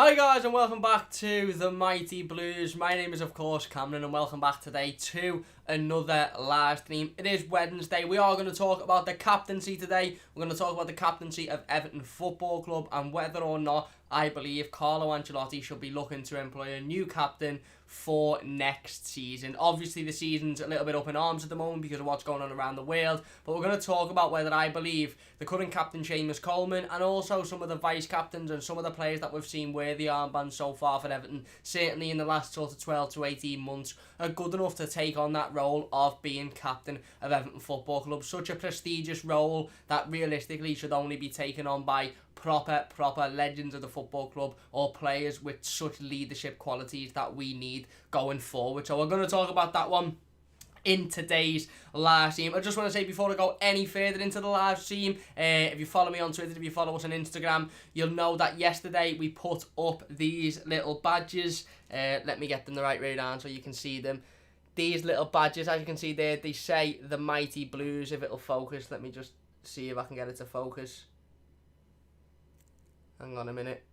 Hi guys and welcome back to the Mighty Blues. My name is of course Cameron and welcome back today to another live stream. It is Wednesday. We are going to talk about the captaincy today. We're going to talk about the captaincy of Everton Football Club and whether or not I believe Carlo Ancelotti should be looking to employ a new captain for next season. Obviously the season's a little bit up in arms at the moment because of what's going on around the world, but we're going to talk about whether I believe the current captain Seamus Coleman and also some of the vice captains and some of the players that we've seen wear the armband so far for Everton, certainly in the last sort of 12 to 18 months, are good enough to take on that role of being captain of Everton Football Club. Such a prestigious role that realistically should only be taken on by proper legends of the football club or players with such leadership qualities that we need going forward. So we're going to talk about that one in today's live stream. I just want to say before I go any further into the live stream, if you follow me on Twitter, if you follow us on Instagram, you'll know that yesterday we put up these little badges. Let me get them the right way around so you can see them. These little badges, as you can see there, they say the Mighty Blues. If it'll focus, let me just see if I can get it to focus. Hang on a minute.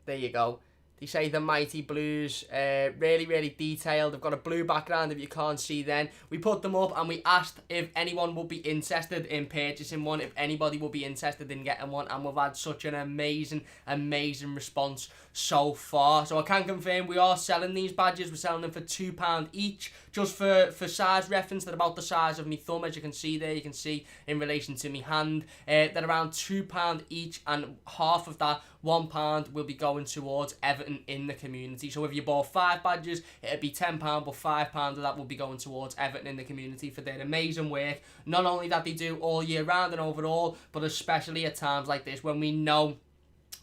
There you go. They say the Mighty Blues, really detailed. They've got a blue background if you can't see then. We put them up and we asked if anyone would be interested in purchasing one, if anybody would be interested in getting one, and we've had such an amazing response so far. So I can confirm we are selling these badges. We're selling them for £2 each. Just for size reference, they're about the size of my thumb, as you can see there. You can see in relation to my hand. They're around £2 each, and half of that, £1, will be going towards Everton in the community. So if you bought 5 badges, it'd be £10, but £5 of that will be going towards Everton in the community for their amazing work. Not only that they do all year round and overall, but especially at times like this when we know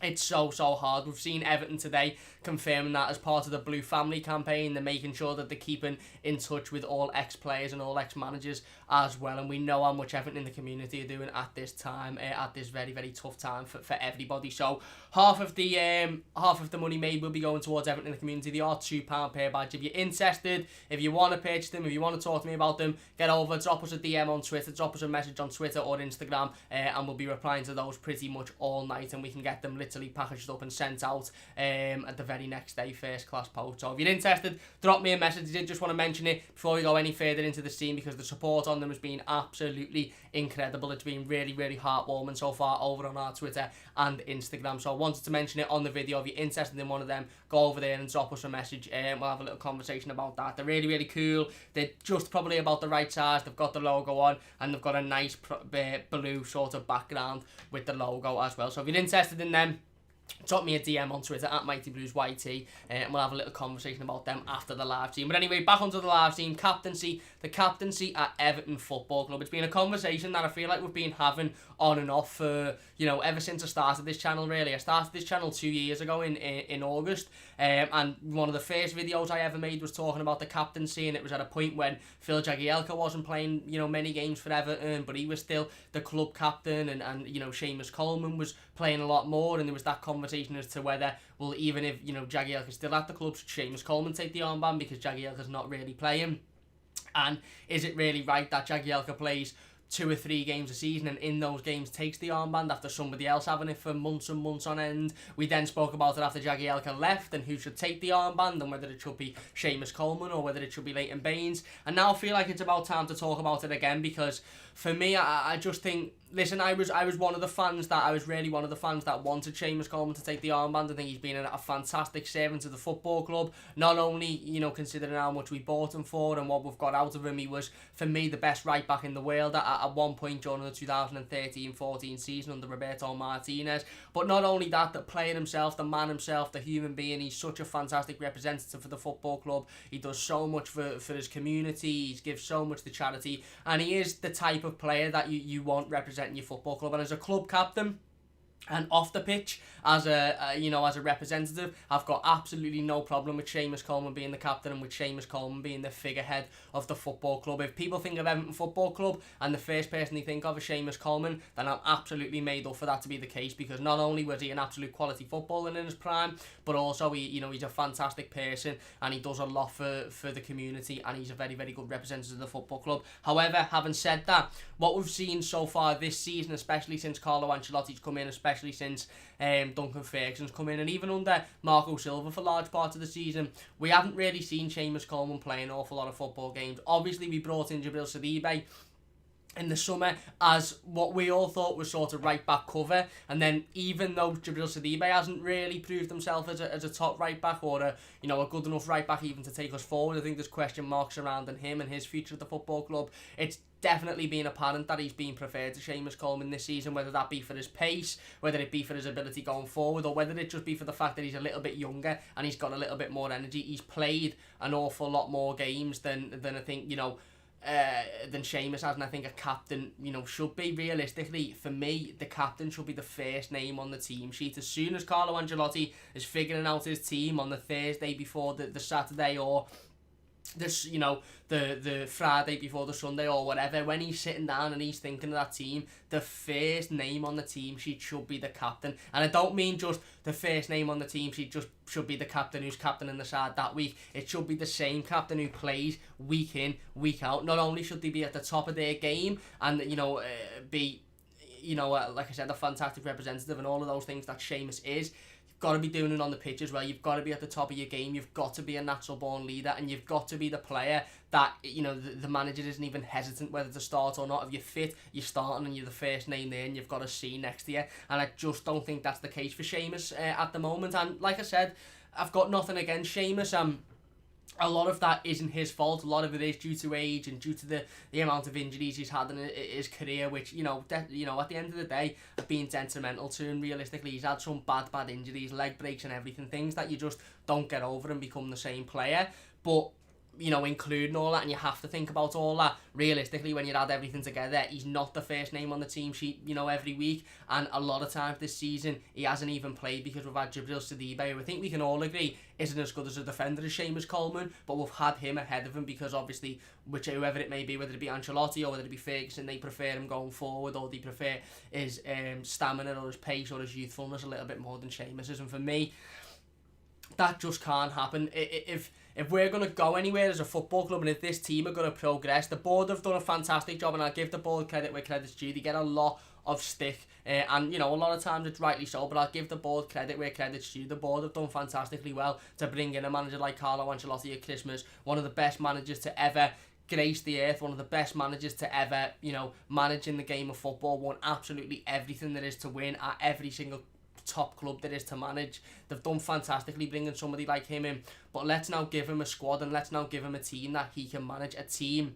it's so hard. We've seen Everton today confirming that as part of the Blue Family campaign. They're making sure that they're keeping in touch with all ex-players and all ex-managers as well. And we know how much Everton in the community are doing at this time, at this very tough time for everybody. So half of the money made will be going towards Everton in the community. They are £2 per badge. If you're interested, if you want to purchase them, if you want to talk to me about them, get over, drop us a DM on Twitter, drop us a message on Twitter or Instagram, and we'll be replying to those pretty much all night, and we can get them literally packaged up and sent out at the very next day, first class post. So if you're interested, drop me a message. I did just want to mention it before we go any further into the scene because the support on them has been absolutely incredible. It's been really heartwarming so far over on our Twitter and Instagram. So I wanted to mention it on the video. If you're interested in one of them, go over there and drop us a message and we'll have a little conversation about that. They're really cool. They're just probably about the right size. They've got the logo on and they've got a nice blue sort of background with the logo as well. So if you're interested in them, drop me a DM on Twitter at MightyBluesYT and we'll have a little conversation about them after the live stream. But anyway, back onto the live stream. The captaincy at Everton Football Club. It's been a conversation that I feel like we've been having on and off for, ever since I started this channel, really. I started this channel 2 years ago in August, and one of the first videos I ever made was talking about the captaincy, and it was at a point when Phil Jagielka wasn't playing, many games for Everton, but he was still the club captain, and Seamus Coleman was playing a lot more, and there was that conversation as to whether, well, even if, Jagielka's still at the club, should Seamus Coleman take the armband because Jagielka's not really playing? And is it really right that Jagielka plays 2 or 3 games a season and in those games takes the armband after somebody else having it for months and months on end? We then spoke about it after Jagielka left and who should take the armband and whether it should be Seamus Coleman or whether it should be Leighton Baines. And now I feel like it's about time to talk about it again because for me, I just think, listen, I was one of the fans that wanted Seamus Coleman to take the armband. I think he's been a fantastic servant to the football club. Not only, considering how much we bought him for and what we've got out of him, he was, for me, the best right back in the world at one point during the 2013-14 season under Roberto Martinez. But not only that, the player himself, the man himself, the human being, he's such a fantastic representative for the football club. He does so much for his community, he gives so much to charity, and he is the type of player that you want representing your football club. And as a club captain and off the pitch as a representative, I've got absolutely no problem with Seamus Coleman being the captain and with Seamus Coleman being the figurehead of the football club. If people think of Everton Football Club and the first person they think of is Seamus Coleman, then I'm absolutely made up for that to be the case, because not only was he an absolute quality footballer in his prime, but also he's a fantastic person and he does a lot for the community, and he's a very good representative of the football club. However, having said that, what we've seen so far this season, especially since Carlo Ancelotti's come in, especially especially since Duncan Ferguson's come in, and even under Marco Silva for large parts of the season, we haven't really seen Seamus Coleman play an awful lot of football games. Obviously, we brought in Jabril Sidibe in the summer as what we all thought was sort of right back cover, and then even though Jabril Sidibe hasn't really proved himself as a top right back or a good enough right back even to take us forward, I think there's question marks surrounding him and his future at the football club. It's definitely been apparent that he's been preferred to Seamus Coleman this season, whether that be for his pace, whether it be for his ability going forward, or whether it just be for the fact that he's a little bit younger and he's got a little bit more energy. He's played an awful lot more games than I think, than Seamus has, and I think a captain, should be. Realistically, for me, the captain should be the first name on the team sheet. As soon as Carlo Ancelotti is figuring out his team on the Thursday before the Saturday, or this, the Friday before the Sunday or whatever, when he's sitting down and he's thinking of that team, the first name on the team sheet should be the captain. And I don't mean just the first name on the team sheet just should be the captain who's captaining the side that week. It should be the same captain who plays week in, week out. Not only should they be at the top of their game and, be, like I said, a fantastic representative and all of those things that Seamus is, got to be doing it on the pitch as well. You've got to be at the top of your game. You've got to be a natural born leader, and you've got to be the player that the manager isn't even hesitant whether to start or not. If you're fit, you're starting and you're the first name there, and you've got a C next to you. And I just don't think that's the case for Seamus at the moment. And like I said, I've got nothing against Seamus. A lot of that isn't his fault. A lot of it is due to age and due to the amount of injuries he's had in his career, which, at the end of the day, have been detrimental to him. Realistically, he's had some bad injuries, leg breaks and everything, things that you just don't get over and become the same player. But including all that, and you have to think about all that, realistically, when you add everything together, he's not the first name on the team sheet, every week. And a lot of times this season, he hasn't even played because we've had Jabril Sidibe, who I think we can all agree isn't as good as a defender as Seamus Coleman, but we've had him ahead of him because obviously, whoever it may be, whether it be Ancelotti or whether it be Ferguson, they prefer him going forward, or they prefer his stamina or his pace or his youthfulness a little bit more than Seamus's. And for me, that just can't happen. If we're going to go anywhere as a football club, and if this team are going to progress, the board have done a fantastic job, and I'll give the board credit where credit's due. They get a lot of stick, and a lot of times it's rightly so, but I'll give the board credit where credit's due. The board have done fantastically well to bring in a manager like Carlo Ancelotti at Christmas, one of the best managers to ever grace the earth, one of the best managers to ever, manage in the game of football, won absolutely everything there is to win at every single top club there is to manage. They've done fantastically bringing somebody like him in, but let's now give him a squad, and let's now give him a team that he can manage, a team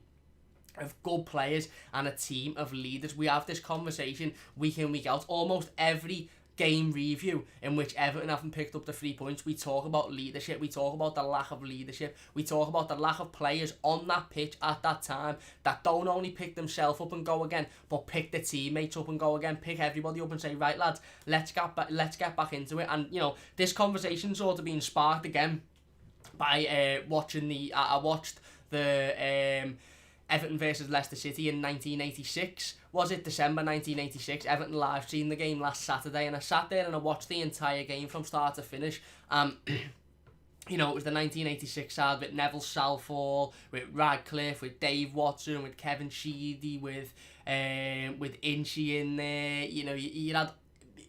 of good players and a team of leaders. We have this conversation week in, week out, almost every game review in which Everton haven't picked up the 3 points. We talk about leadership, we talk about the lack of leadership, we talk about the lack of players on that pitch at that time that don't only pick themselves up and go again, but pick the teammates up and go again, pick everybody up and say, right lads, let's get back into it. And this conversation sort of being sparked again by watching I watched the Everton versus Leicester City in 1986. Was it December 1986? Everton live streamed the game last Saturday, and I sat there and I watched the entire game from start to finish. It was the 1986 side with Neville Southall, with Radcliffe, with Dave Watson, with Kevin Sheedy, with Inchy in there. You had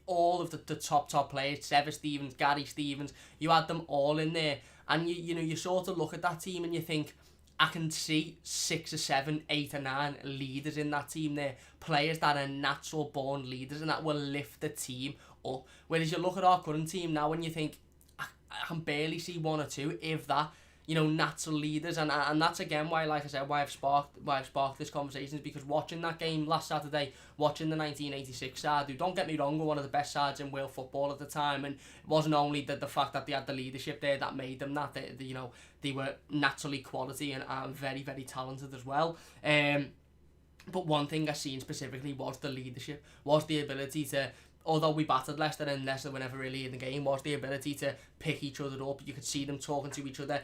all of the top players, Trevor Stevens, Gary Stevens. You had them all in there, and you sort of look at that team and you think, I can see 6 or 7, 8 or 9 leaders in that team there. Players that are natural born leaders and that will lift the team up. Whereas you look at our current team now and you think, I can barely see 1 or 2, if that, natural leaders. And that's again why, like I said, why I've sparked this conversation, is because watching that game last Saturday, watching the 1986 side, who, don't get me wrong, were one of the best sides in world football at the time, and it wasn't only the fact that they had the leadership there that made them that. They were naturally quality and very, very talented as well. But one thing I seen specifically was the leadership, was the ability to, although we battered Leicester and Leicester were never really in the game, was the ability to pick each other up. You could see them talking to each other,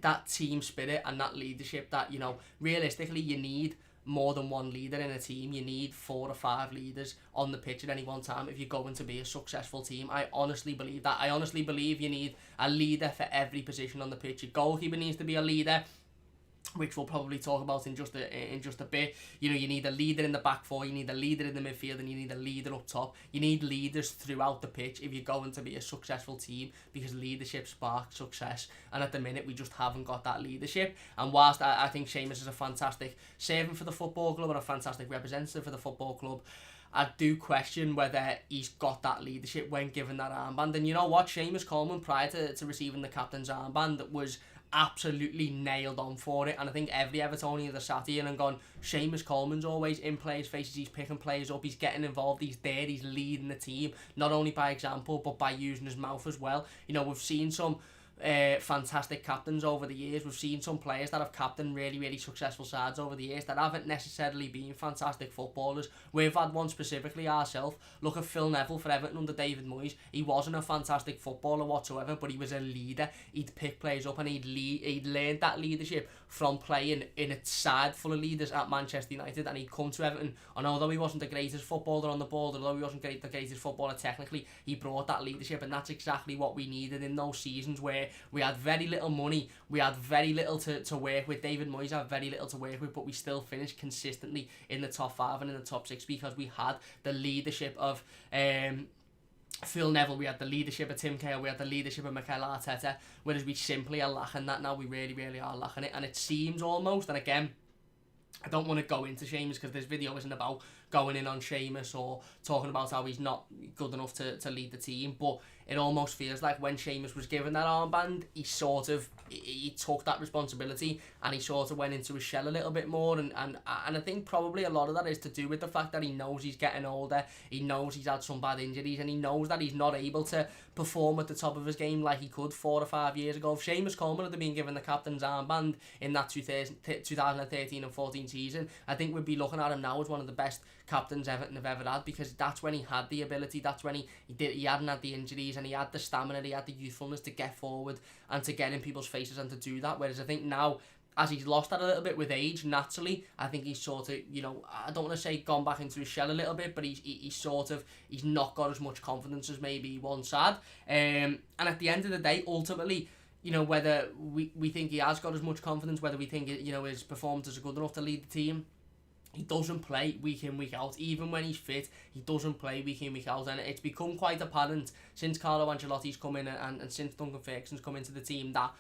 that team spirit and that leadership that, realistically you need more than one leader in a team. You need 4 or 5 leaders on the pitch at any one time if you're going to be a successful team. I honestly believe that. I honestly believe you need a leader for every position on the pitch. Your goalkeeper needs to be a leader. which we'll probably talk about in just a bit. You know, you need a leader in the back four, you need a leader in the midfield, and you need a leader up top. You need leaders throughout the pitch if you're going to be a successful team, because leadership sparks success, and at the minute we just haven't got that leadership. And whilst I think Seamus is a fantastic servant for the football club and a fantastic representative for the football club, I do question whether he's got that leadership when given that armband. And you know what, Seamus Coleman, prior to receiving the captain's armband, was absolutely nailed on for it. And I think every Evertonian that sat here and gone, Seamus Coleman's always in players' faces, he's picking players up, he's getting involved, he's there, he's leading the team, not only by example but by using his mouth as well. You know, we've seen some fantastic captains over the years. We've seen some players that have captained really, really successful sides over the years that haven't necessarily been fantastic footballers. We've had one specifically ourselves. Look at Phil Neville for Everton under David Moyes. He wasn't a fantastic footballer whatsoever, but he was a leader. He'd pick players up and he'd learned that leadership from playing in a side full of leaders at Manchester United, and he'd come to Everton, and although he wasn't the greatest footballer on the ball, although he wasn't the greatest footballer technically, he brought that leadership, and that's exactly what we needed in those seasons where we had very little money, we had very little to work with. David Moyes had very little to work with, but we still finished consistently in the top 5 and in the top 6 because we had the leadership of Phil Neville, we had the leadership of Tim Cahill, we had the leadership of Mikel Arteta, whereas we simply are lacking that now. We really, really are lacking it, and it seems almost, and again, I don't want to go into Seamus because this video isn't about going in on Seamus or talking about how he's not good enough to lead the team, but it almost feels like when Seamus was given that armband, he took that responsibility and he sort of went into his shell a little bit more, and I think probably a lot of that is to do with the fact that he knows he's getting older, he knows he's had some bad injuries, and he knows that he's not able to perform at the top of his game like he could 4 or 5 years ago. If Seamus Coleman had been given the captain's armband in that 2013 and 14 season, I think we'd be looking at him now as one of the best captains Everton have ever had, because that's when he had the ability, that's when he hadn't had the injuries, and he had the stamina, he had the youthfulness to get forward and to get in people's faces and to do that. Whereas I think now, as he's lost that a little bit with age, naturally, I think he's sort of, you know, I don't want to say gone back into his shell a little bit, but he's not got as much confidence as maybe he once had. And at the end of the day, ultimately, you know, whether we think he has got as much confidence, whether we think, you know, his performances are good enough to lead the team, he doesn't play week in, week out. Even when he's fit, he doesn't play week in, week out. And it's become quite apparent since Carlo Ancelotti's come in and since Duncan Ferguson's come into the team that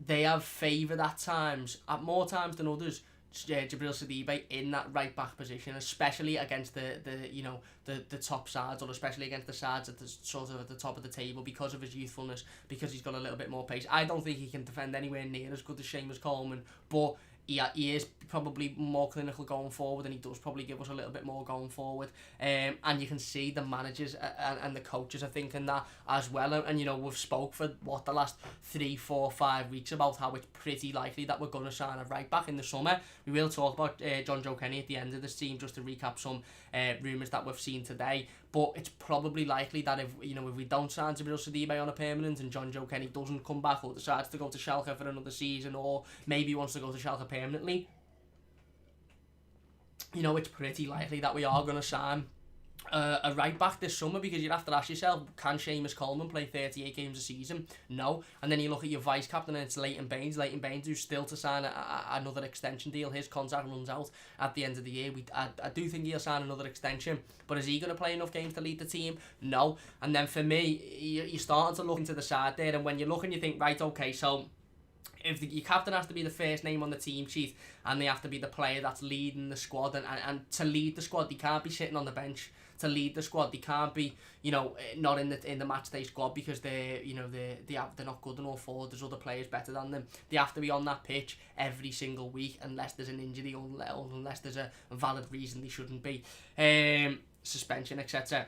they have favoured at times, at more times than others, Djibril Sidibe in that right back position, especially against the top sides, or especially against the sides at the sort of at the top of the table, because of his youthfulness, because he's got a little bit more pace. I don't think he can defend anywhere near as good as Seamus Coleman, but he is probably more clinical going forward, and he does probably give us a little bit more going forward. And you can see the managers and the coaches are thinking that as well. And you know, we've spoke for the last 3, 4, 5 weeks about how it's pretty likely that we're going to sign a right back in the summer. We will talk about John Joe Kenny at the end of this team, just to recap some rumours that we've seen today. But it's probably likely that if we don't sign Djibril Sidibe on a permanent and John Joe Kenny doesn't come back or decides to go to Schalke for another season, or maybe he wants to go to Schalke permanently, you know, it's pretty likely that we are going to sign a right back this summer, because you'd have to ask yourself, can Seamus Coleman play 38 games a season? No. And then you look at your vice captain and it's Leighton Baines, who's still to sign another extension deal. His contract runs out at the end of the year. I do think he'll sign another extension, but is he going to play enough games to lead the team? No. And then for me, you're starting to look into the side there, and when you look and you think, right, okay, so if your captain has to be the first name on the team sheet, and they have to be the player that's leading the squad, and to lead the squad, he can't be sitting on the bench. To lead the squad, they can't be, not in the match day squad because they're not good enough, or there's other players better than them. They have to be on that pitch every single week, unless there's an injury, or unless there's a valid reason they shouldn't be, suspension, etc.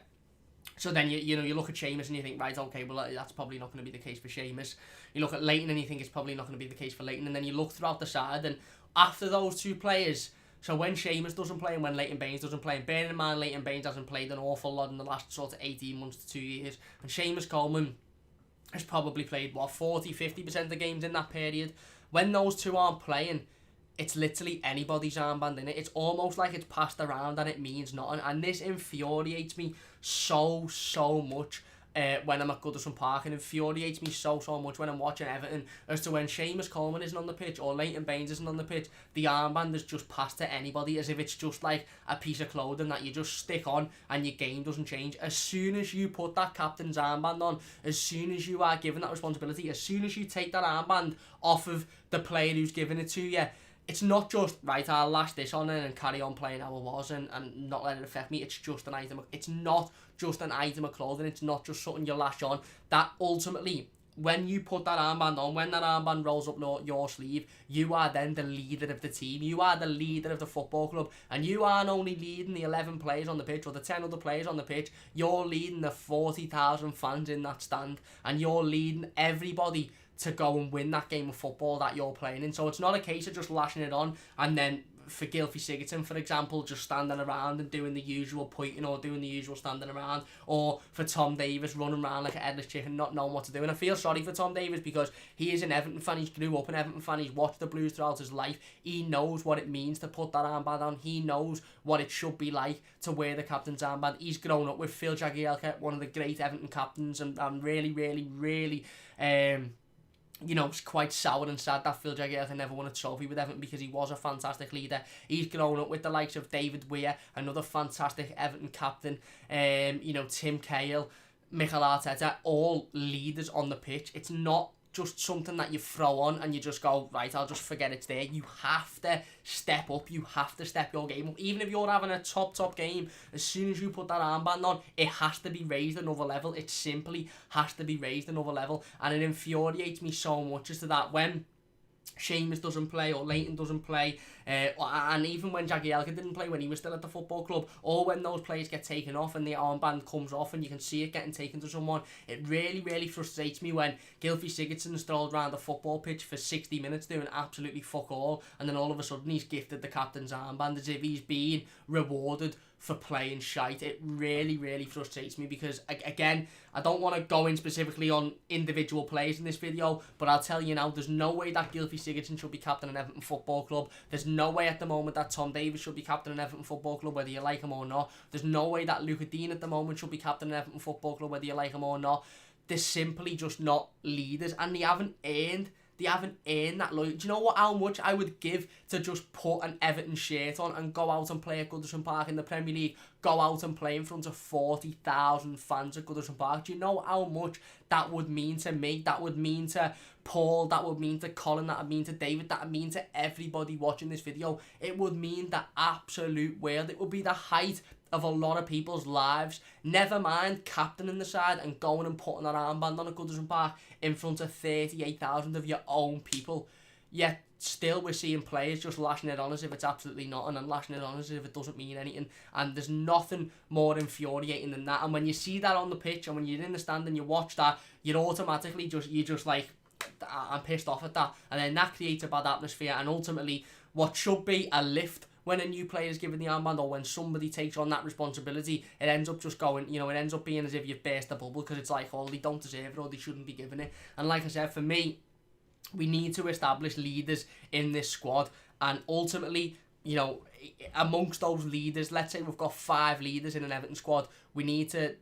So then you look at Seamus and you think, right, okay, well, that's probably not going to be the case for Seamus. You look at Leighton and you think it's probably not going to be the case for Leighton, and then you look throughout the side, and after those two players, so when Seamus doesn't play and when Leighton Baines doesn't play, and bearing in mind Leighton Baines hasn't played an awful lot in the last sort of 18 months to 2 years, and Seamus Coleman has probably played, 40-50% of the games in that period. When those two aren't playing, it's literally anybody's armband in it. It's almost like it's passed around and it means nothing, and this infuriates me so much. when I'm at Goodison Park, and infuriates me so much when I'm watching Everton as to when Seamus Coleman isn't on the pitch or Leighton Baines isn't on the pitch, the armband is just passed to anybody as if it's just like a piece of clothing that you just stick on and your game doesn't change. As soon as you put that captain's armband on, as soon as you are given that responsibility, as soon as you take that armband off of the player who's giving it to you, it's not just, right, I'll lash this on and carry on playing how I was and not let it affect me. It's just an item. It's not just an item of clothing. It's not just something you lash on. That ultimately, when you put that armband on, when that armband rolls up your sleeve, you are then the leader of the team. You are the leader of the football club. And you aren't only leading the 11 players on the pitch or the 10 other players on the pitch. You're leading the 40,000 fans in that stand. And you're leading everybody to go and win that game of football that you're playing in. So it's not a case of just lashing it on and then, for Gylfi Sigurdsson, for example, just standing around and doing the usual pointing or doing the usual standing around, or for Tom Davies running around like a headless chicken not knowing what to do. And I feel sorry for Tom Davies because he is an Everton fan. He grew up an Everton fan. He's watched the Blues throughout his life. He knows what it means to put that armband on. He knows what it should be like to wear the captain's armband. He's grown up with Phil Jagielka, one of the great Everton captains, and really you know, it's quite sour and sad that Phil Jagielka never won a trophy with Everton because he was a fantastic leader. He's grown up with the likes of David Weir, another fantastic Everton captain, you know, Tim Cahill, Mikel Arteta, all leaders on the pitch. It's not just something that you throw on and you just go, right, I'll just forget it's there. You have to step up. You have to step your game up. Even if you're having a top game, as soon as you put that armband on, it has to be raised another level. It simply has to be raised another level. And it infuriates me so much as to that when Seamus doesn't play or Leighton doesn't play, and even when Jagielka didn't play when he was still at the football club, or when those players get taken off and the armband comes off and you can see it getting taken to someone, it really frustrates me when Gylfi Sigurdsson strolled around the football pitch for 60 minutes doing absolutely fuck all, and then all of a sudden he's gifted the captain's armband as if he's being rewarded for playing shite. It really frustrates me because, again, I don't want to go in specifically on individual players in this video, but I'll tell you now, there's no way that Gylfi Sigurdsson should be captain of Everton Football Club. There's no way at the moment that Tom Davies should be captain of Everton Football Club, whether you like him or not. There's no way that Luca Dean at the moment should be captain of Everton Football Club, whether you like him or not. They're simply just not leaders, and they haven't earned that loyalty. Do you know how much I would give to just put an Everton shirt on and go out and play at Goodison Park in the Premier League, go out and play in front of 40,000 fans at Goodison Park? Do you know how much that would mean to me? That would mean to Paul, that would mean to Colin, that would mean to David, that would mean to everybody watching this video. It would mean the absolute world. It would be the height of a lot of people's lives. Never mind captaining the side and going and putting that armband on at Goodison Park in front of 38,000 of your own people. Yet still we're seeing players just lashing it on as if it's absolutely nothing and lashing it on as if it doesn't mean anything. And there's nothing more infuriating than that. And when you see that on the pitch and when you're in the stand and you watch that, you're automatically just like, I'm pissed off at that. And then that creates a bad atmosphere, and ultimately what should be a lift when a new player is given the armband, or when somebody takes on that responsibility, it ends up just going, you know, it ends up being as if you've burst the bubble, because it's like, oh, they don't deserve it or they shouldn't be given it. And like I said, for me, we need to establish leaders in this squad, and ultimately, you know, amongst those leaders, let's say we've got 5 leaders in an Everton squad, we need to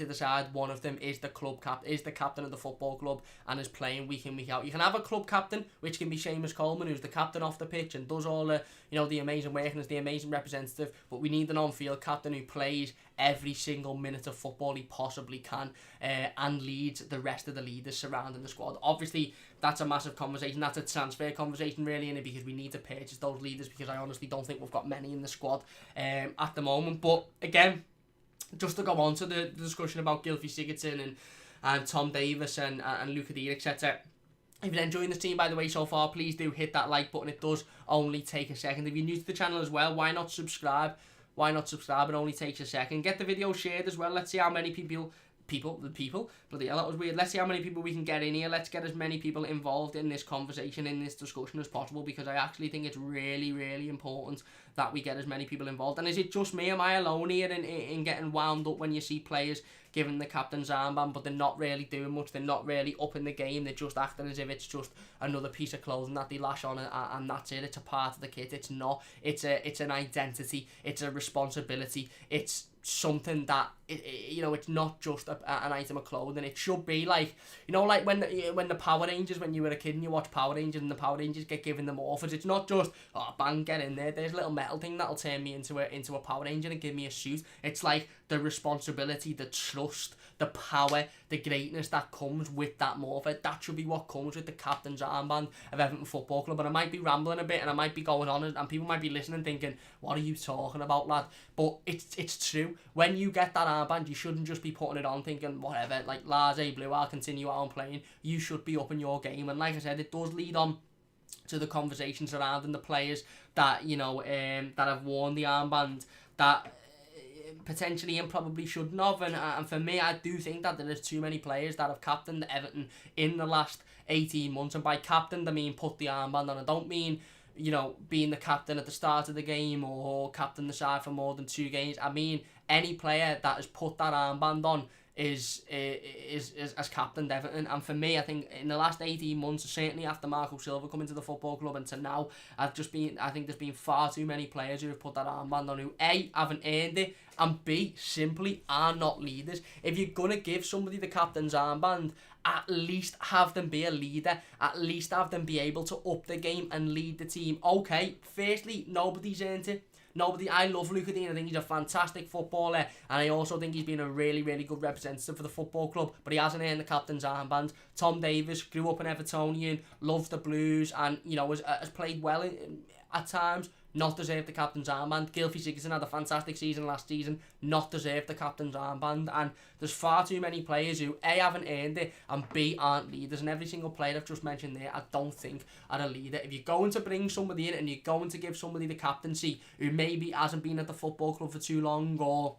decide one of them is the captain of the football club and is playing week in, week out. You can have a club captain, which can be Seamus Coleman, who's the captain off the pitch and does all the, you know, the amazing work and is the amazing representative, but we need an on-field captain who plays every single minute of football he possibly can, and leads the rest of the leaders surrounding the squad. Obviously, that's a massive conversation. That's a transfer conversation, really, innit? Because we need to purchase those leaders, because I honestly don't think we've got many in the squad at the moment. But again, just to go on to the discussion about Gylfi Sigurdsson and Tom Davies and Luca Dean, etc. If you're enjoying this team, by the way, so far, please do hit that like button. It does only take a second. If you're new to the channel as well, why not subscribe? It only takes a second. Get the video shared as well. Let's see how many people, bloody hell, that was weird. Let's see how many people we can get in here. Let's get as many people involved in this conversation, in this discussion as possible, because I actually think it's really important that we get as many people involved. And is it just me? Am I alone here in getting wound up when you see players giving the captain's armband, but they're not really doing much, they're not really up in the game, they're just acting as if it's just another piece of clothing that they lash on and that's it, it's a part of the kit? It's not. It's an identity, it's a responsibility, it's something that it's not just an item of clothing. It should be like, like when the Power Rangers, when you were a kid and you watch Power Rangers and the Power Rangers get given the morphers, it's not just, oh bang, get in there, there's a little metal thing that'll turn me into a Power Ranger and give me a suit. It's like the responsibility, the trust, the power, the greatness that comes with that morpher. That should be what comes with the captain's armband of Everton Football Club. And I might be rambling a bit and I might be going on and people might be listening thinking, what are you talking about, lad? But it's true. When you get that armband, you shouldn't just be putting it on thinking, whatever, like, Laze Blue, I'll continue on playing. You should be up in your game. And like I said, it does lead on to the conversations surrounding the players that, that have worn the armband that potentially and probably shouldn't have. And for me, I do think that there is too many players that have captained Everton in the last 18 months. And by captained, I mean put the armband on. I don't mean, being the captain at the start of the game or captain the side for more than 2 games. I mean any player that has put that armband on is as captain Everton. And for me, I think in the last 18 months, certainly after Marco Silva coming to the football club and to now, I think there's been far too many players who have put that armband on who A, haven't earned it, and B, simply are not leaders. If you're going to give somebody the captain's armband, at least have them be a leader. At least have them be able to up the game and lead the team. Okay, firstly, nobody's earned it. I love Luca Dean. I think he's a fantastic footballer, and I also think he's been a really, really good representative for the football club, but he hasn't earned the captain's armband. Tom Davies grew up an Evertonian, loves the Blues, and has played well at times. Not deserved the captain's armband. Gylfi Sigurdsson had a fantastic season last season. Not deserved the captain's armband. And there's far too many players who A, haven't earned it, and B, aren't leaders. And every single player I've just mentioned there, I don't think are a leader. If you're going to bring somebody in and you're going to give somebody the captaincy who maybe hasn't been at the football club for too long, or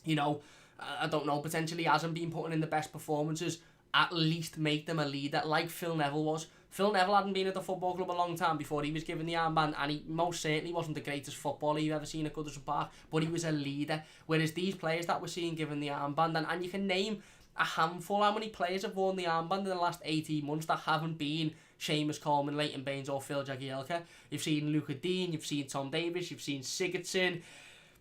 I don't know, potentially hasn't been putting in the best performances, at least make them a leader, like Phil Neville was. Phil Neville hadn't been at the football club a long time before he was given the armband, and he most certainly wasn't the greatest footballer you've ever seen at Goodison Park, but he was a leader. Whereas these players that we're seeing given the armband, and you can name a handful how many players have worn the armband in the last 18 months that haven't been Seamus Coleman, Leighton Baines or Phil Jagielka. You've seen Luca Dean, you've seen Tom Davies, you've seen Sigurdsson.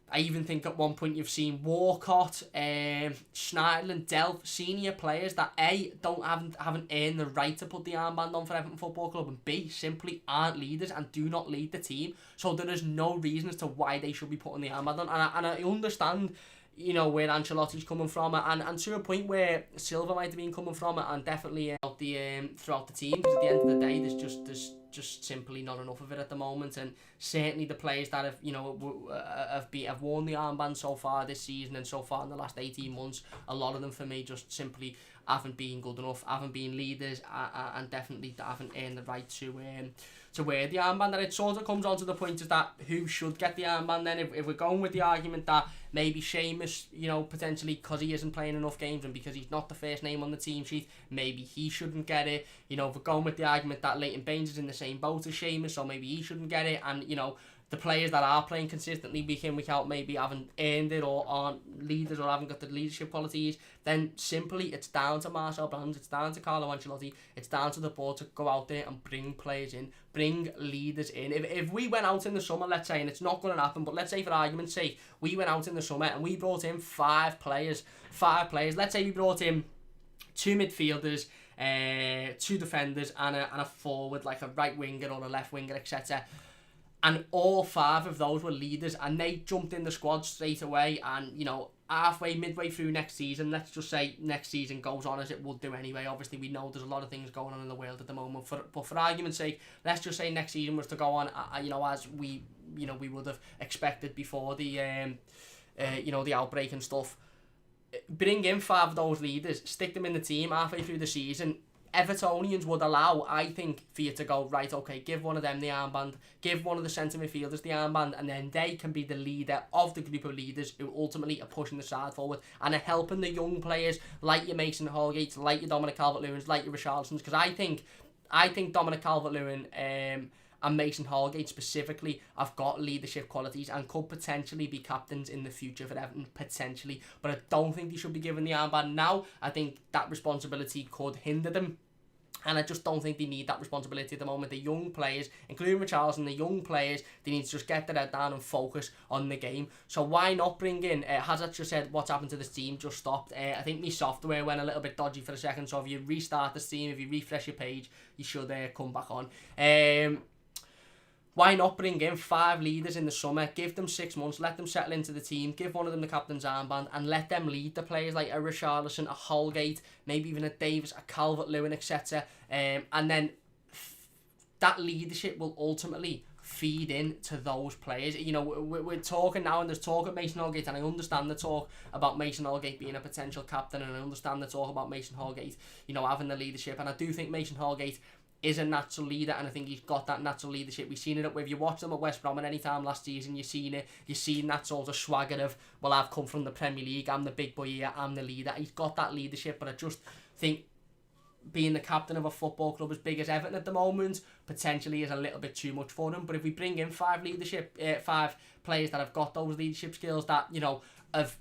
I even think at one point you've seen Walcott, Schneiderlin, Delph, senior players that A, haven't earned the right to put the armband on for Everton Football Club, and B, simply aren't leaders and do not lead the team. So there is no reason as to why they should be putting the armband on. And I understand, where Ancelotti's coming from, and to a point where Silva might have been coming from, and definitely throughout the team, because at the end of the day, there's just simply not enough of it at the moment. And certainly the players that have worn the armband so far this season and so far in the last 18 months, a lot of them for me just simply haven't been good enough, haven't been leaders, and definitely haven't earned the right to wear the armband. And it sort of comes on to the point of that, who should get the armband then? If we're going with the argument that maybe Seamus, potentially because he isn't playing enough games and because he's not the first name on the team sheet, maybe he shouldn't get it. If we're going with the argument that Leighton Baines is in the same boat as Seamus, so maybe he shouldn't get it, and the players that are playing consistently week in, week out maybe haven't earned it or aren't leaders or haven't got the leadership qualities, then simply it's down to Marcel Brands, it's down to Carlo Ancelotti, it's down to the board to go out there and bring players in, bring leaders in. If we went out in the summer, let's say, and it's not going to happen, but let's say for argument's sake, we went out in the summer and we brought in five players, let's say we brought in 2 midfielders, 2 defenders and a forward, like a right winger or a left winger, etc. And all 5 of those were leaders, and they jumped in the squad straight away. And midway through next season, let's just say next season goes on as it would do anyway. Obviously, we know there's a lot of things going on in the world at the moment. But for argument's sake, let's just say next season was to go on, as we would have expected before the the outbreak and stuff. Bring in 5 of those leaders, stick them in the team halfway through the season. Evertonians would allow, I think, for you to go, right, okay, give one of them the armband, give one of the centre midfielders the armband, and then they can be the leader of the group of leaders who ultimately are pushing the side forward and are helping the young players like your Mason Holgates, like your Dominic Calvert-Lewins, like your Richarlisons, because I think Dominic Calvert-Lewin and Mason Holgate specifically have got leadership qualities and could potentially be captains in the future for Everton, potentially. But I don't think they should be given the armband now. I think that responsibility could hinder them. And I just don't think they need that responsibility at the moment. The young players, including Richarlison, the young players, they need to just get their head down and focus on the game. So why not bring in, Hazard just said, what's happened to the team just stopped. I think my software went a little bit dodgy for a second, so if you restart the Steam, if you refresh your page, you should come back on. Why not bring in 5 leaders in the summer, give them 6 months, let them settle into the team, give one of them the captain's armband, and let them lead the players like a Richarlison, a Holgate, maybe even a Davis, a Calvert-Lewin, etc. And then that leadership will ultimately feed in to those players. You know, we're talking now, and there's talk of Mason Holgate, and I understand the talk about Mason Holgate being a potential captain, and I understand the talk about Mason Holgate, you know, having the leadership, and I do think Mason Holgate is a natural leader, and I think he's got that natural leadership. We've seen it if you watch them at West Brom at any time last season, you've seen that sort of swagger of, well, I've come from the Premier League, I'm the big boy here, I'm the leader. He's got that leadership, but I just think being the captain of a football club as big as Everton at the moment potentially is a little bit too much for him. But if we bring in 5 players that have got those leadership skills, that, you know, have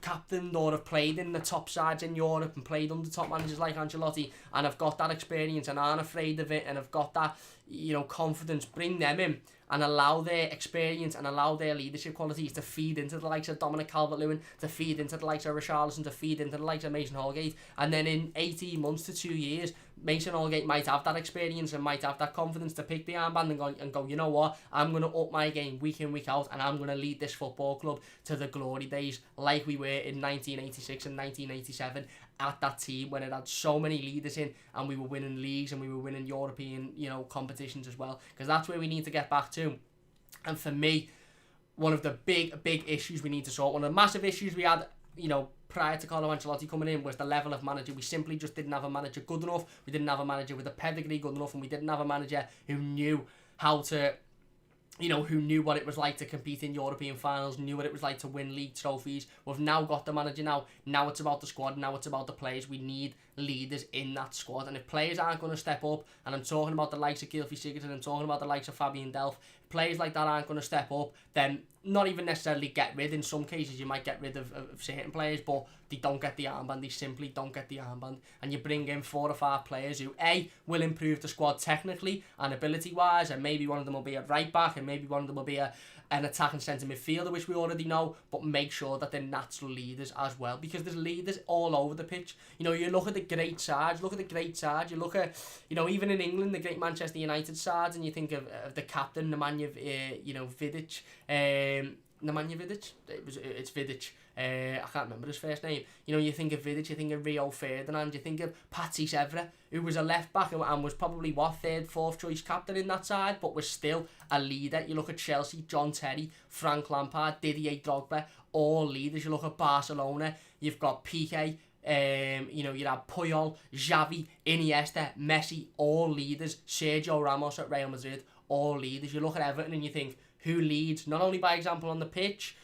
captained or have played in the top sides in Europe and played under top managers like Ancelotti, and have got that experience and aren't afraid of it and have got that, you know, confidence, bring them in and allow their experience and allow their leadership qualities to feed into the likes of Dominic Calvert-Lewin, to feed into the likes of Richarlison, to feed into the likes of Mason Holgate. And then in 18 months to 2 years, Mason Holgate might have that experience and might have that confidence to pick the armband and go, you know what, I'm going to up my game week in, week out, and I'm going to lead this football club to the glory days like we were in 1986 and 1987 at that team, when it had so many leaders in, and we were winning leagues and we were winning European, you know, competitions as well, because that's where we need to get back to. And for me, one of the big issues we need to sort, one of the massive issues we had, you know, prior to Carlo Ancelotti coming in, was the level of manager. We simply just didn't have a manager good enough. We didn't have a manager with a pedigree good enough, and we didn't have a manager who knew how to, you know, who knew what it was like to compete in European finals, knew what it was like to win league trophies. We've now got the manager now. Now it's about the squad. Now it's about the players. We need leaders in that squad. And if players aren't going to step up, and I'm talking about the likes of Gylfi Sigurdsson, I'm talking about the likes of Fabian Delph, if players like that aren't going to step up, then not even necessarily get rid. In some cases, you might get rid of certain players, but they don't get the armband. They simply don't get the armband. And you bring in 4 or 5 players who, A, will improve the squad technically and ability-wise, and maybe one of them will be a right-back, and maybe one of them will be an attacking centre midfielder, which we already know, but make sure that they're natural leaders as well, because there's leaders all over the pitch. You know, you look at the great sides, you look at, you know, even in England, the great Manchester United sides, and you think of the captain, Nemanja Vidic, it's Vidic. I can't remember his first name. You know, you think of Vidic, you think of Rio Ferdinand, you think of Patrice Evra, who was a left back and was probably 3rd, 4th choice captain in that side, but was still a leader. You look at Chelsea, John Terry, Frank Lampard, Didier Drogba, all leaders. You look at Barcelona, you've got Piqué, you know, you have Puyol, Xavi, Iniesta, Messi, all leaders. Sergio Ramos at Real Madrid, all leaders. You look at Everton and you think, who leads not only by example on the pitch,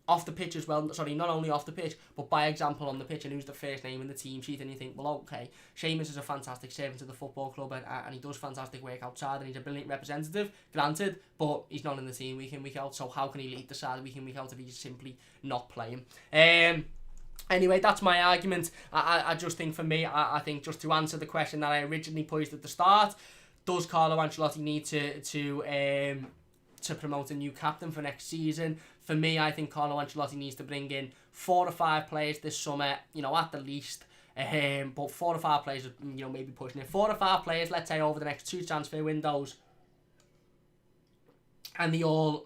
off the pitch as well, sorry, not only off the pitch, but by example on the pitch, and who's the first name in the team sheet, and you think, well, okay, Seamus is a fantastic servant to the football club, and he does fantastic work outside, and he's a brilliant representative, granted, but he's not in the team week in, week out, so how can he lead the side week in, week out if he's simply not playing? Anyway, that's my argument. I just think, for me, I think, just to answer the question that I originally posed at the start, does Carlo Ancelotti need to promote a new captain for next season? For me, I think Carlo Ancelotti needs to bring in 4 or 5 players this summer, you know, at the least. But 4 or 5 players, you know, maybe pushing it. 4 or 5 players, let's say, over the next 2 transfer windows. And they all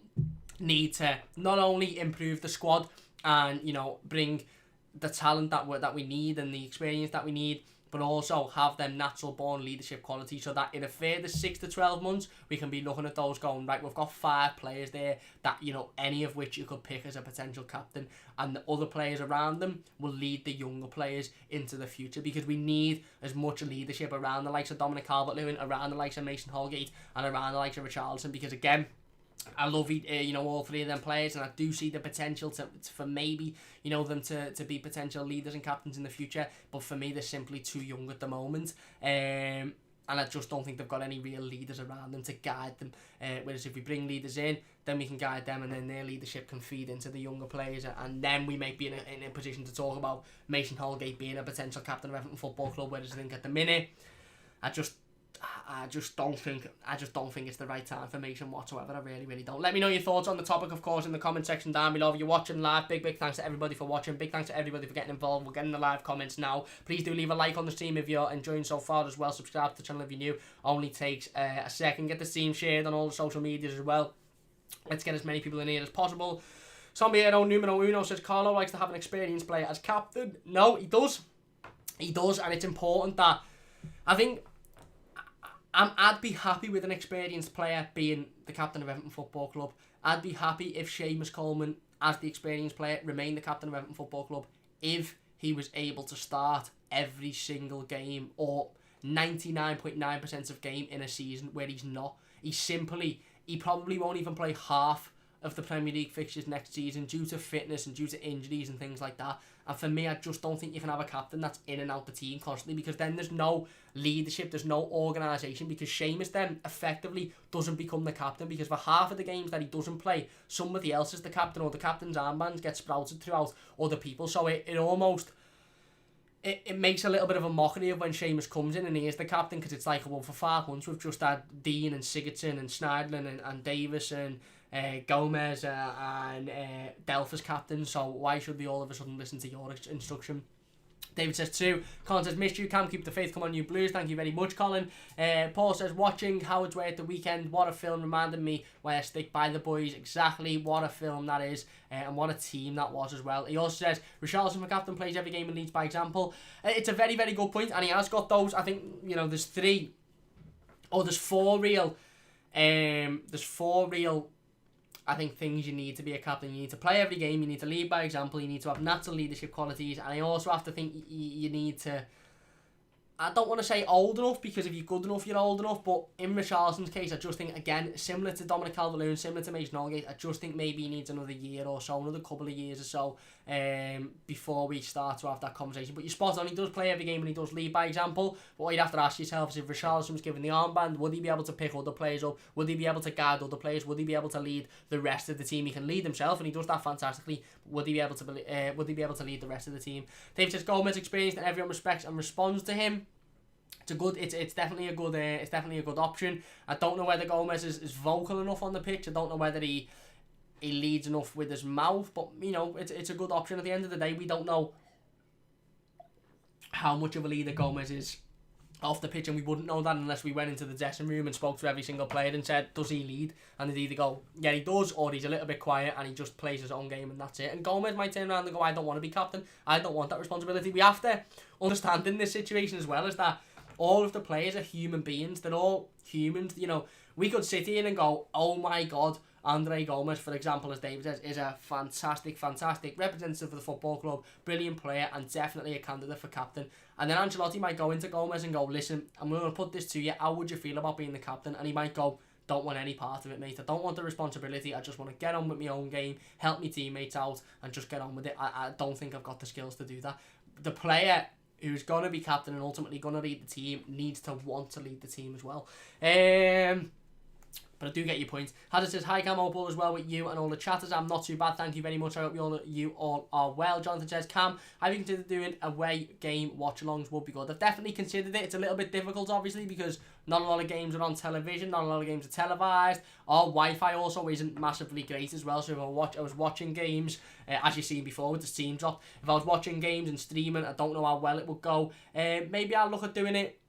need to not only improve the squad and, you know, bring the talent that we need and the experience that we need, but also have them natural born leadership qualities, so that in a further 6 to 12 months, we can be looking at those going, right, we've got 5 players there that, you know, any of which you could pick as a potential captain, and the other players around them will lead the younger players into the future, because we need as much leadership around the likes of Dominic Calvert-Lewin, around the likes of Mason Holgate, and around the likes of Richarlison, because again, I love you know, all 3 of them players, and I do see the potential for maybe, you know, them to be potential leaders and captains in the future, but for me they're simply too young at the moment. And I just don't think they've got any real leaders around them to guide them. Whereas if we bring leaders in, then we can guide them, and then their leadership can feed into the younger players, and then we may be in a position to talk about Mason Holgate being a potential captain of Everton Football Club. Whereas I think at the minute, I just don't think it's the right time for Mason whatsoever. I really don't. Let me know your thoughts on the topic, of course, in the comment section down below. If you're watching live, big thanks to everybody for watching. Big thanks to everybody for getting involved. We're getting the live comments now. Please do leave a like on the stream if you're enjoying so far as well. Subscribe to the channel if you're new. Only takes a second. Get the stream shared on all the social medias as well. Let's get as many people in here as possible. Sombiero numero uno says Carlo likes to have an experienced player as captain. No, he does. He does, and it's important that I think I'd be happy with an experienced player being the captain of Everton Football Club. I'd be happy if Seamus Coleman, as the experienced player, remained the captain of Everton Football Club if he was able to start every single game or 99.9% of game in a season where he's not. He probably won't even play half of the Premier League fixtures next season due to fitness and due to injuries and things like that. And for me, I just don't think you can have a captain that's in and out the team constantly, because then there's no leadership, there's no organisation, because Seamus then effectively doesn't become the captain, because for half of the games that he doesn't play, somebody else is the captain, or the captain's armbands get sprouted throughout other people. So it almost... It makes a little bit of a mockery of when Seamus comes in and he is the captain, because it's like, well, for 5 months we've just had Dean and Sigurdsson and Schneidlin and Davis and Gomez and Delph as captain, so why should they all of a sudden listen to your instruction? David says 2. Colin says, missed you, Cam, keep the faith, come on you Blues. Thank you very much, Colin. Paul says, watching Howard's Way at the weekend, what a film, reminded me why I stick by the boys. Exactly, what a film that is, and what a team that was as well. He also says, Richarlison for captain, plays every game and leads by example. It's a very good point, and he has got those. I think, there's 4 real I think things you need to be a captain. You need to play every game, you need to lead by example, you need to have natural leadership qualities, and I also have to think you need to, I don't want to say old enough, because if you're good enough, you're old enough, but in Richarlison's case, I just think, again, similar to Dominic Calvert-Lewin, similar to Mason Holgate, I just think maybe he needs another year or so, another couple of years or so, before we start to have that conversation. But you're spot on, he does play every game and he does lead by example, but what you'd have to ask yourself is, if Richarlison was given the armband, would he be able to pick other players up? Would he be able to guide other players? Would he be able to lead the rest of the team? He can lead himself, and he does that fantastically. Would he be able to lead the rest of the team? David says, Gomez experienced in everyone respects and responds to him. It's definitely a good option. I don't know whether Gomez is vocal enough on the pitch. I don't know whether he leads enough with his mouth, but it's a good option. At the end of the day, we don't know how much of a leader Gomez is off the pitch, and we wouldn't know that unless we went into the dressing room and spoke to every single player and said, does he lead? And they'd either go, yeah, he does, or he's a little bit quiet and he just plays his own game and that's it. And Gomez might turn around and go, I don't want to be captain, I don't want that responsibility. We have to understand in this situation as well, is that all of the players are human beings. They're all humans. We could sit here and go, oh my God, Andre Gomes, for example, as David says, is a fantastic representative of the football club, brilliant player, and definitely a candidate for captain. And then Ancelotti might go into Gomes and go, listen, I'm going to put this to you, how would you feel about being the captain? And he might go, don't want any part of it, mate. I don't want the responsibility. I just want to get on with my own game, help my teammates out, and just get on with it. I don't think I've got the skills to do that. The player who's going to be captain and ultimately going to lead the team needs to want to lead the team as well. But I do get your point. Hazard says, hi Cam, all as well with you and all the chatters. I'm not too bad, thank you very much. I hope you all are well. Jonathan says, Cam, have you considered doing away game watch-alongs? Would be good. I've definitely considered it. It's a little bit difficult, obviously, because not a lot of games are on television, not a lot of games are televised. Our Wi-Fi also isn't massively great as well, so if I was watching games, as you've seen before with the stream drop, if I was watching games and streaming, I don't know how well it would go. Maybe I'll look at doing it.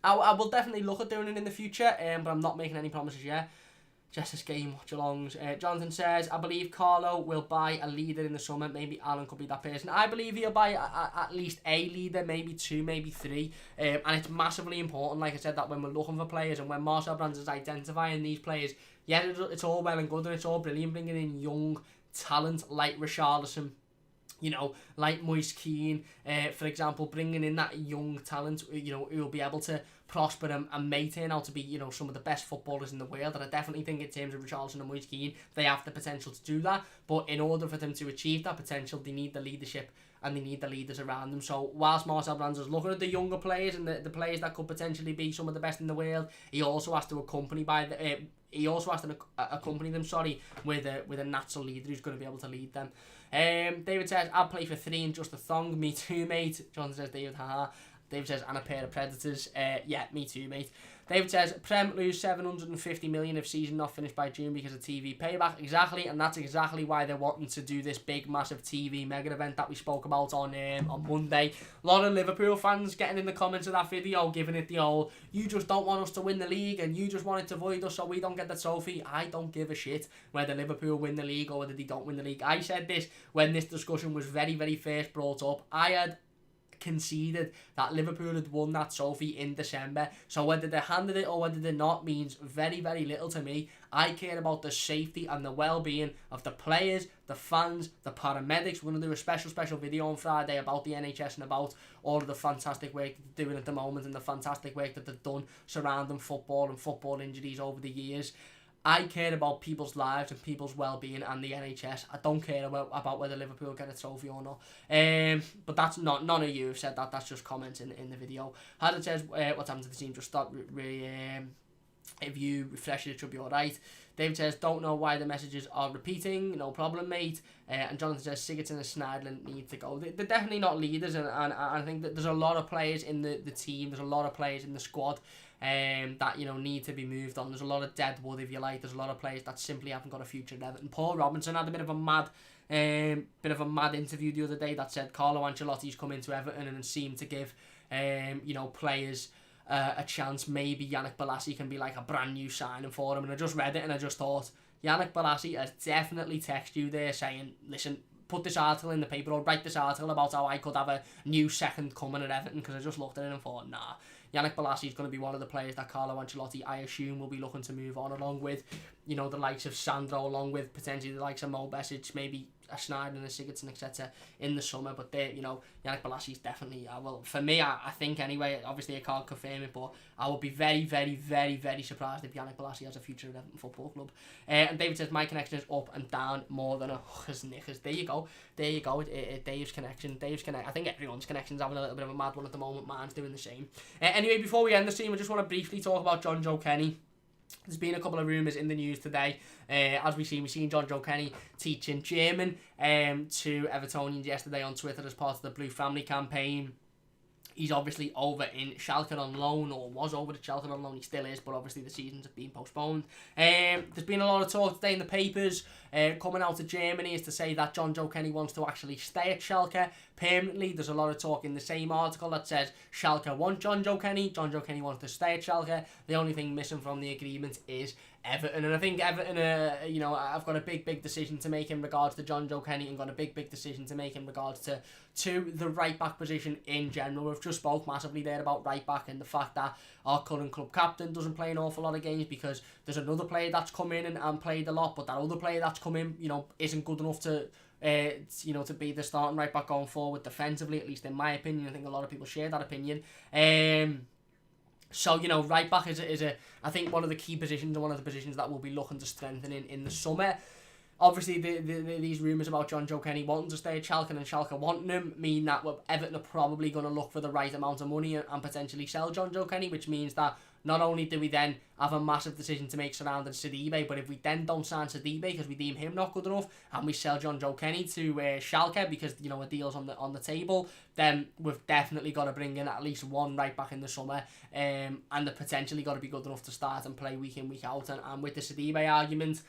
I will definitely look at doing it in the future, but I'm not making any promises yet. Just this game watch-alongs. Jonathan says, I believe Carlo will buy a leader in the summer. Maybe Alan could be that person. I believe he'll buy at least a leader, maybe 2, maybe 3. And it's massively important, like I said, that when we're looking for players and when Marcel Brands is identifying these players, yeah, it's all well and good and it's all brilliant bringing in young talent like Richarlison, You know, like Moise Keane, for example, bringing in that young talent, you know, who will be able to prosper and may turn out to be, you know, some of the best footballers in the world. And I definitely think in terms of Richarlison and Moise Keane, they have the potential to do that. But in order for them to achieve that potential, they need the leadership and they need the leaders around them. So whilst Marcel Brands is looking at the younger players and the players that could potentially be some of the best in the world, he also has to accompany them, with a natural leader who's going to be able to lead them. David says, I'll play for 3 and just a thong. Me too, mate. Jonathan says, David, haha. David says, and a pair of Predators. Yeah, me too, mate. David says, Prem lose 750 million if season not finished by June because of TV payback. Exactly, and that's exactly why they're wanting to do this big, massive TV mega event that we spoke about on Monday. A lot of Liverpool fans getting in the comments of that video, giving it the old, you just don't want us to win the league and you just want it to avoid us so we don't get the trophy. I don't give a shit whether Liverpool win the league or whether they don't win the league. I said this when this discussion was very, very first brought up. I had conceded that Liverpool had won that trophy in December, so whether they handed it or whether they're not means very, very little to me. I care about the safety and the well-being of the players, the fans, the paramedics. We're going to do a special video on Friday about the NHS and about all of the fantastic work that they're doing at the moment and the fantastic work that they've done surrounding football and football injuries over the years. I care about people's lives and people's well-being and the NHS. I don't care about whether Liverpool get a trophy or not. But that's not, none of you have said that. That's just comments in the video. Hazard says, what's happened to the team? Just stop. If you refresh it, it should be alright. David says, don't know why the messages are repeating. No problem, mate. And Jonathan says, Sigurdsson and Schneidlin need to go. They're definitely not leaders, and I think that there's a lot of players in the team. There's a lot of players in the squad that, you know, need to be moved on. There's a lot of dead wood, if you like. There's a lot of players that simply haven't got a future in Everton. Paul Robinson had a bit of a mad interview the other day that said Carlo Ancelotti's come into Everton and seemed to give you know, players a chance. Maybe Yannick Bolasie can be like a brand new signing for him. And I just read it and I just thought, Yannick Bolasie has definitely texted you there saying, listen, put this article in the paper or write this article about how I could have a new second coming at Everton, because I just looked at it and thought, nah, Yannick Bolasie is going to be one of the players that Carlo Ancelotti, I assume, will be looking to move on, along with, you know, the likes of Sandro, along with potentially the likes of Mo Besic, maybe a Schneider and a Sigurdsson, etc. in the summer. But they, you know, Yannick Bolasie is definitely, well, for me, I think anyway, obviously I can't confirm it, but I would be very, very, very, very surprised if Yannick Bolasie has a future at Everton Football Club. And David says, my connection is up and down more than a knickers. There you go. Dave's connection. I think everyone's connection's having a little bit of a mad one at the moment. Mine's doing the same. Anyway, before we end the stream, I just want to briefly talk about John Joe Kenny. There's been a couple of rumours in the news today. As we've seen John Joe Kenny teaching German to Evertonians yesterday on Twitter as part of the Blue Family campaign. He's obviously over in Schalke on loan, or was over at Schalke on loan. He still is, but obviously the seasons have been postponed. There's been a lot of talk today in the papers coming out of Germany is to say that John Joe Kenny wants to actually stay at Schalke permanently. There's a lot of talk in the same article that says Schalke want John Joe Kenny wants to stay at Schalke. The only thing missing from the agreement is Everton, and I think Everton, you know, I've got a big decision to make in regards to John Joe Kenny, and got a big decision to make in regards to the right back position in general. We've just spoke massively there about right back and the fact that our current club captain doesn't play an awful lot of games because there's another player that's come in and played a lot, but that other player that's come in, you know, isn't good enough to you know, to be the starting right back going forward defensively, at least in my opinion. I think a lot of people share that opinion. So, you know, right back is I think one of the key positions, and one of the positions that we'll be looking to strengthen in the summer. Obviously, these rumours about John Joe Kenny wanting to stay at Schalke and Schalke wanting him mean that Everton are probably going to look for the right amount of money and potentially sell John Joe Kenny, which means that not only do we then have a massive decision to make surrounding Sidibe, but if we then don't sign Sidibe because we deem him not good enough, and we sell John Joe Kenny to Schalke because, you know, a deal's on the table, then we've definitely got to bring in at least one right back in the summer, and they're potentially got to be good enough to start and play week in, week out. And with the Sidibe argument,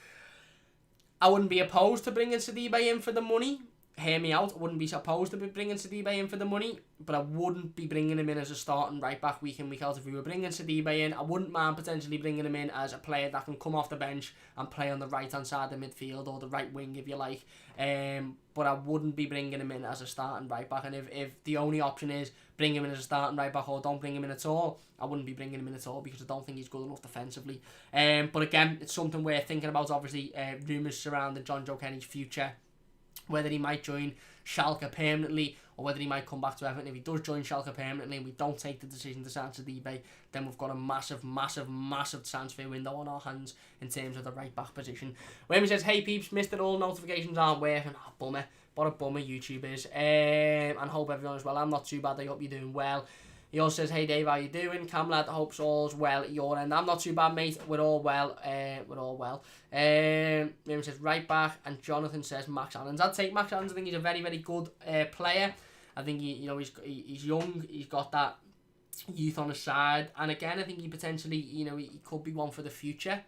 I wouldn't be opposed to bringing Sidibe in for the money. Hear me out. I wouldn't be opposed to bringing Sidibe in for the money, but I wouldn't be bringing him in as a starting right back week in, week out. If we were bringing Sidibe in, I wouldn't mind potentially bringing him in as a player that can come off the bench and play on the right hand side of the midfield, or the right wing if you like. But I wouldn't be bringing him in as a starting right back. And if the only option is bring him in as a starting right back or don't bring him in at all, I wouldn't be bringing him in at all because I don't think he's good enough defensively. But again, it's something we're thinking about. Obviously, rumours surrounding John Joe Kenny's future, whether he might join Schalke permanently, or whether he might come back to Everton. If he does join Schalke permanently and we don't take the decision to sign Sidibe, then we've got a massive transfer window on our hands in terms of the right back position. Wayne says, hey peeps, missed it all, notifications aren't working. Oh, bummer. What a bummer YouTube is. And hope everyone is well. I'm not too bad, I hope you're doing well. He also says, hey Dave, how you doing? Cam lad, hope all's well at your end. I'm not too bad, mate. We're all well. Miriam says, right back. And Jonathan says, Max Allens. I'd take Max Allens. I think he's a very, very good player. I think he's young. He's got that youth on his side. And again, I think he potentially, he could be one for the future.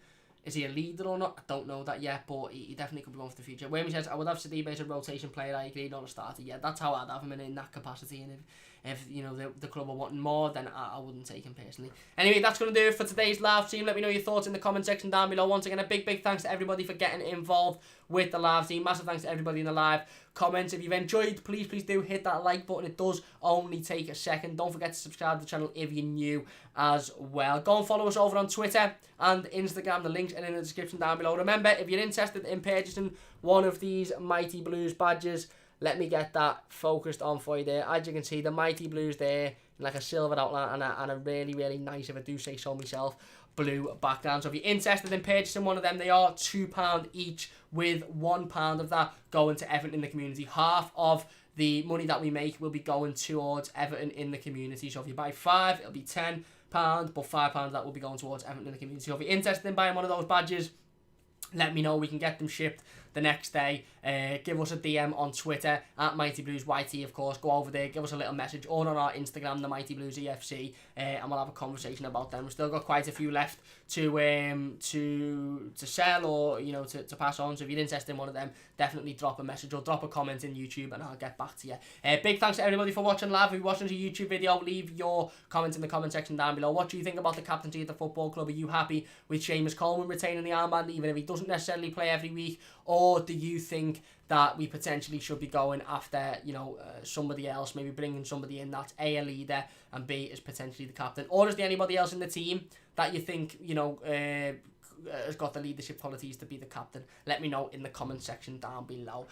Is he a leader or not? I don't know that yet, but he definitely could be one for the future. Wayne says, I would have Sidibe as a rotation player. I agree, not a starter. Yeah, that's how I'd have him in that capacity. And if the club are wanting more, then I wouldn't take him personally. Anyway, that's going to do it for today's live stream. Let me know your thoughts in the comment section down below. Once again, a big thanks to everybody for getting involved with the live stream. Massive thanks to everybody in the live comments. If you've enjoyed, please do hit that like button. It does only take a second. Don't forget to subscribe to the channel if you're new as well. Go and follow us over on Twitter and Instagram. The links are in the description down below. Remember, if you're interested in purchasing one of these Mighty Blues badges, let me get that focused on for you there. As you can see, the Mighty Blues there, in like a silver outline and a really, really nice, if I do say so myself, blue background. So if you're interested in purchasing one of them, they are £2 each, with £1 of that going to Everton in the community. Half of the money that we make will be going towards Everton in the community. So if you buy 5, it'll be £10, but £5 of that will be going towards Everton in the community. So if you're interested in buying one of those badges, let me know. We can get them shipped the next day. Give us a DM on Twitter at MightyBluesYT, of course. Go over there, give us a little message, or on our Instagram, the Mighty Blues EFC, and we'll have a conversation about them. We've still got quite a few left to sell, or to pass on. So if you're interested in one of them, definitely drop a message or drop a comment in YouTube, and I'll get back to you. Big thanks to everybody for watching live. If you're watching the YouTube video, leave your comments in the comment section down below. What do you think about the captaincy at the football club? Are you happy with Seamus Coleman retaining the armband, even if he doesn't necessarily play every week? Or do you think that we potentially should be going after, somebody else, maybe bringing somebody in that's A leader, and B is potentially the captain? Or is there anybody else in the team that you think, has got the leadership qualities to be the captain? Let me know in the comment section down below.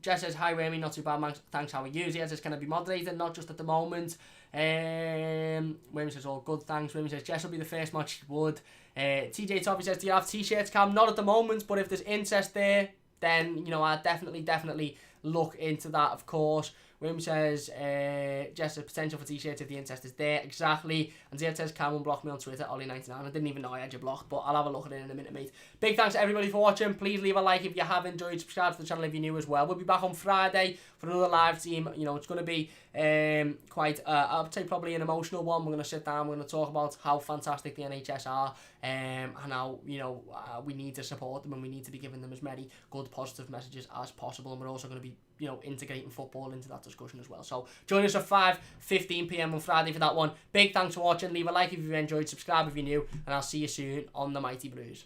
Jess says, hi Remy, not too bad, man. Thanks, how are you? He says, can I be moderated? Not just at the moment. William says, all good, thanks. William says, Jess will be the first match she would. TJ Toffee says, do you have t-shirts, Cam? Not at the moment, but if there's interest there, then I'll definitely look into that, of course. William says, Jess says, potential for t-shirts if the interest is there. Exactly. And Zed says, Cam won't block me on Twitter, Ollie99. I didn't even know I had you blocked, but I'll have a look at it in a minute, mate. Big thanks to everybody for watching. Please leave a like if you have enjoyed. Subscribe to the channel if you're new as well. We'll be back on Friday for another live stream. It's going to be quite, I'd say probably an emotional one. We're going to sit down, we're going to talk about how fantastic the NHS are, and how, we need to support them, and we need to be giving them as many good, positive messages as possible. And we're also going to be, integrating football into that discussion as well. So join us at 5:15 PM on Friday for that one. Big thanks for watching. Leave a like if you've enjoyed, subscribe if you're new, and I'll see you soon on the Mighty Blues.